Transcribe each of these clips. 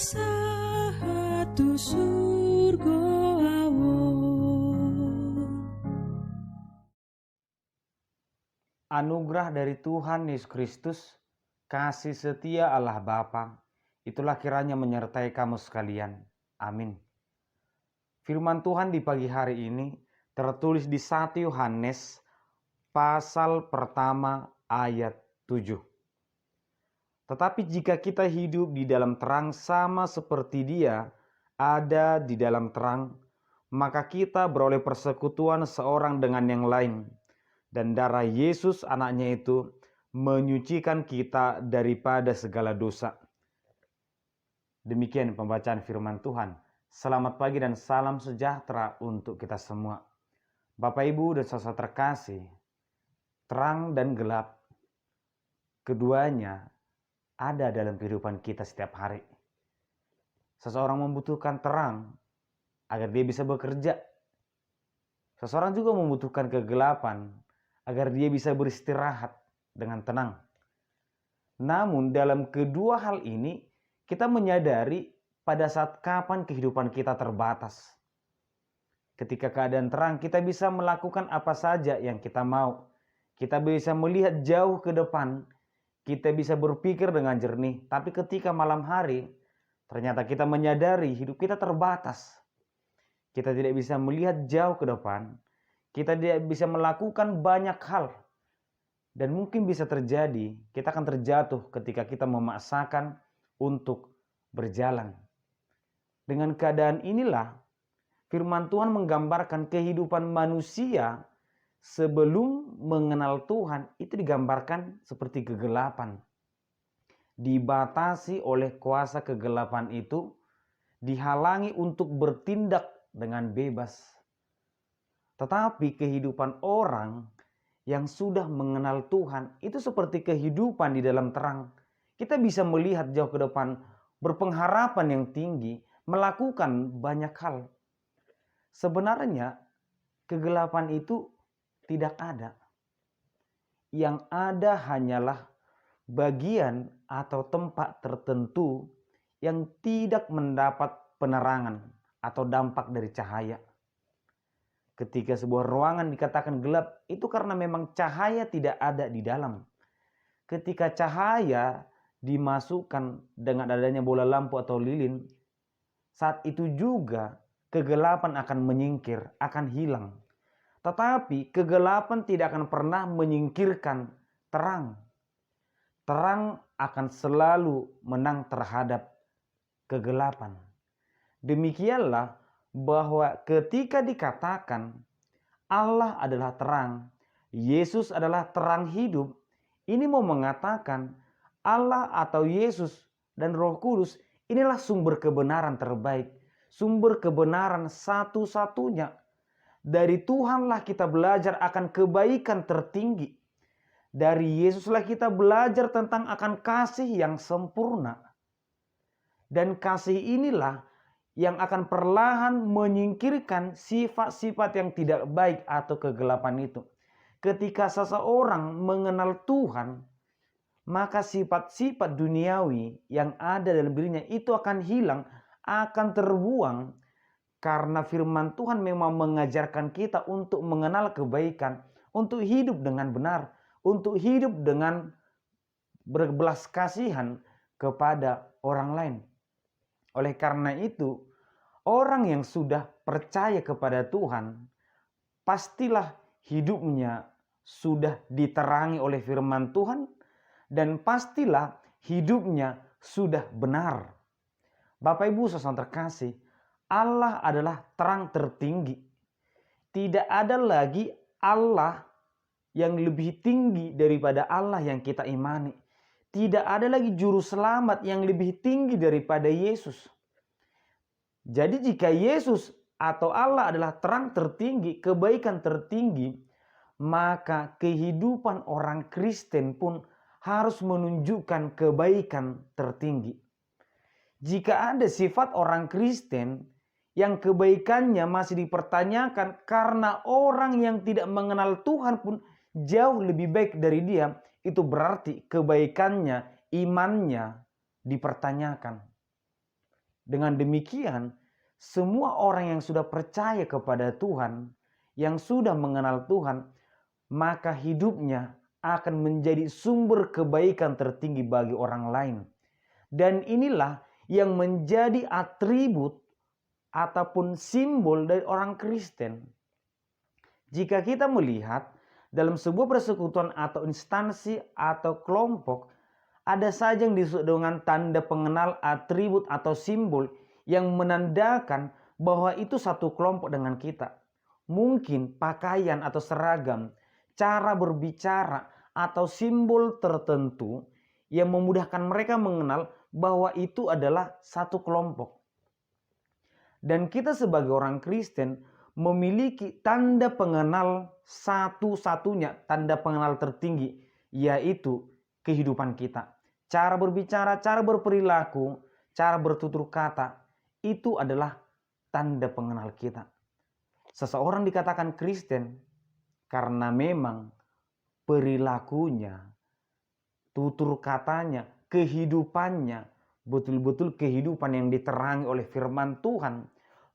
satu surga awon. Anugerah dari Tuhan Yesus Kristus, kasih setia Allah Bapa, itulah kiranya menyertai kamu sekalian. Amin. Firman Tuhan di pagi hari ini tertulis di 1 Yohanes pasal pertama ayat 7. Tetapi jika kita hidup di dalam terang sama seperti Dia ada di dalam terang, maka kita beroleh persekutuan seorang dengan yang lain. Dan darah Yesus anaknya itu menyucikan kita daripada segala dosa. Demikian pembacaan firman Tuhan. Selamat pagi dan salam sejahtera untuk kita semua. Bapak, Ibu, dan saudara terkasih, terang dan gelap, keduanya ada dalam kehidupan kita setiap hari. Seseorang membutuhkan terang agar dia bisa bekerja. Seseorang juga membutuhkan kegelapan agar dia bisa beristirahat dengan tenang. Namun dalam kedua hal ini kita menyadari pada saat kapan kehidupan kita terbatas. Ketika keadaan terang kita bisa melakukan apa saja yang kita mau. Kita bisa melihat jauh ke depan. Kita bisa berpikir dengan jernih. Tapi ketika malam hari ternyata kita menyadari hidup kita terbatas. Kita tidak bisa melihat jauh ke depan. Kita tidak bisa melakukan banyak hal. Dan mungkin bisa terjadi, kita akan terjatuh ketika kita memaksakan untuk berjalan. Dengan keadaan inilah, firman Tuhan menggambarkan kehidupan manusia sebelum mengenal Tuhan, itu digambarkan seperti kegelapan. Dibatasi oleh kuasa kegelapan itu, dihalangi untuk bertindak dengan bebas. Tetapi kehidupan orang yang sudah mengenal Tuhan itu seperti kehidupan di dalam terang. Kita bisa melihat jauh ke depan, berpengharapan yang tinggi, melakukan banyak hal. Sebenarnya kegelapan itu tidak ada. Yang ada hanyalah bagian atau tempat tertentu yang tidak mendapat penerangan atau dampak dari cahaya. Ketika sebuah ruangan dikatakan gelap, itu karena memang cahaya tidak ada di dalam. Ketika cahaya dimasukkan dengan adanya bola lampu atau lilin, saat itu juga kegelapan akan menyingkir, akan hilang. Tetapi kegelapan tidak akan pernah menyingkirkan terang. Terang akan selalu menang terhadap kegelapan. Demikianlah bahwa ketika dikatakan Allah adalah terang, Yesus adalah terang hidup, ini mau mengatakan Allah atau Yesus dan Roh Kudus inilah sumber kebenaran terbaik, sumber kebenaran satu-satunya. Dari Tuhanlah kita belajar akan kebaikan tertinggi. Dari Yesuslah kita belajar tentang akan kasih yang sempurna. Dan kasih inilah yang akan perlahan menyingkirkan sifat-sifat yang tidak baik atau kegelapan itu. Ketika seseorang mengenal Tuhan, maka sifat-sifat duniawi yang ada dalam dirinya itu akan hilang, akan terbuang. Karena firman Tuhan memang mengajarkan kita untuk mengenal kebaikan, untuk hidup dengan benar, untuk hidup dengan berbelas kasihan kepada orang lain. Oleh karena itu, orang yang sudah percaya kepada Tuhan, pastilah hidupnya sudah diterangi oleh firman Tuhan, dan pastilah hidupnya sudah benar. Bapak, Ibu, saudara terkasih, Allah adalah terang tertinggi. Tidak ada lagi Allah yang lebih tinggi daripada Allah yang kita imani. Tidak ada lagi juru selamat yang lebih tinggi daripada Yesus. Jadi jika Yesus atau Allah adalah terang tertinggi, kebaikan tertinggi, maka kehidupan orang Kristen pun harus menunjukkan kebaikan tertinggi. Jika ada sifat orang Kristen yang kebaikannya masih dipertanyakan karena orang yang tidak mengenal Tuhan pun jauh lebih baik dari dia, itu berarti kebaikannya, imannya dipertanyakan. Dengan demikian, semua orang yang sudah percaya kepada Tuhan, yang sudah mengenal Tuhan, maka hidupnya akan menjadi sumber kebaikan tertinggi bagi orang lain. Dan inilah yang menjadi atribut ataupun simbol dari orang Kristen. Jika kita melihat dalam sebuah persekutuan atau instansi atau kelompok, ada saja yang disebut dengan tanda pengenal, atribut atau simbol yang menandakan bahwa itu satu kelompok dengan kita. Mungkin pakaian atau seragam, cara berbicara atau simbol tertentu yang memudahkan mereka mengenal bahwa itu adalah satu kelompok. Dan kita sebagai orang Kristen memiliki tanda pengenal satu-satunya, tanda pengenal tertinggi, yaitu kehidupan kita. Cara berbicara, cara berperilaku, cara bertutur kata, itu adalah tanda pengenal kita. Seseorang dikatakan Kristen karena memang perilakunya, tutur katanya, kehidupannya, betul-betul kehidupan yang diterangi oleh firman Tuhan.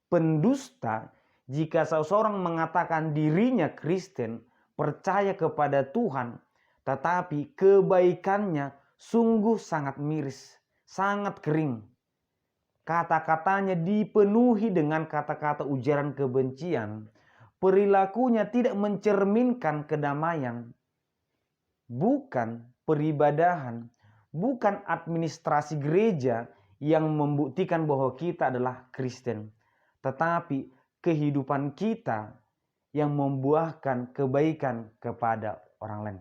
Pendusta, jika seseorang mengatakan dirinya Kristen, percaya kepada Tuhan, tetapi kebaikannya sungguh sangat miris, sangat kering. Kata-katanya dipenuhi dengan kata-kata ujaran kebencian. Perilakunya tidak mencerminkan kedamaian. Bukan peribadahan, bukan administrasi gereja yang membuktikan bahwa kita adalah Kristen, tetapi kehidupan kita yang membuahkan kebaikan kepada orang lain.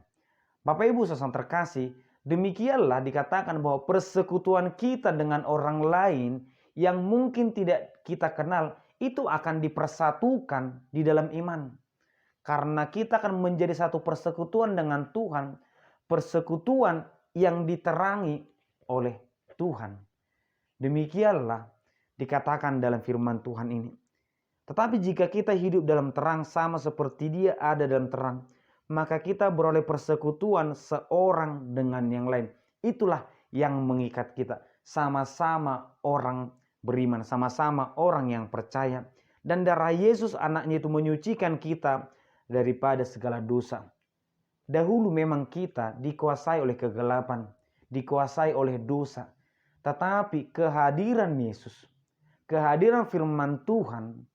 Bapak Ibu saudara terkasih, demikianlah dikatakan bahwa persekutuan kita dengan orang lain yang mungkin tidak kita kenal itu akan dipersatukan di dalam iman. Karena kita akan menjadi satu persekutuan dengan Tuhan, persekutuan yang diterangi oleh Tuhan. Demikianlah dikatakan dalam firman Tuhan ini. Tetapi jika kita hidup dalam terang sama seperti Dia ada dalam terang, maka kita beroleh persekutuan seorang dengan yang lain. Itulah yang mengikat kita. Sama-sama orang beriman, sama-sama orang yang percaya. Dan darah Yesus anaknya itu menyucikan kita daripada segala dosa. Dahulu memang kita dikuasai oleh kegelapan, dikuasai oleh dosa. Tetapi kehadiran Yesus, kehadiran firman Tuhan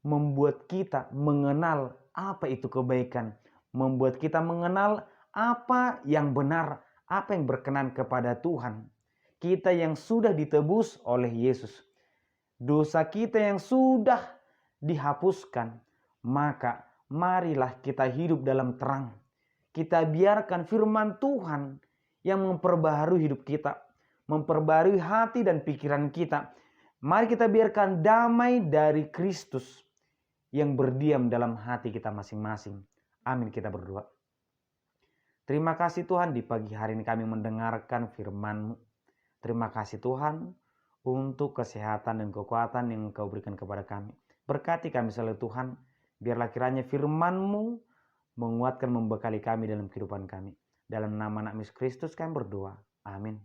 membuat kita mengenal apa itu kebaikan. Membuat kita mengenal apa yang benar, apa yang berkenan kepada Tuhan. Kita yang sudah ditebus oleh Yesus. Dosa kita yang sudah dihapuskan. Maka marilah kita hidup dalam terang. Kita biarkan firman Tuhan yang memperbaharui hidup kita. Memperbaharui hati dan pikiran kita. Mari kita biarkan damai dari Kristus yang berdiam dalam hati kita masing-masing. Amin, kita berdoa. Terima kasih Tuhan, di pagi hari ini kami mendengarkan firman-Mu. Terima kasih Tuhan untuk kesehatan dan kekuatan yang Engkau berikan kepada kami. Berkati kami selalu Tuhan, biarlah kiranya firman-Mu menguatkan, membekali kami dalam kehidupan kami. Dalam nama Anak Yesus Kristus kami berdoa. Amin.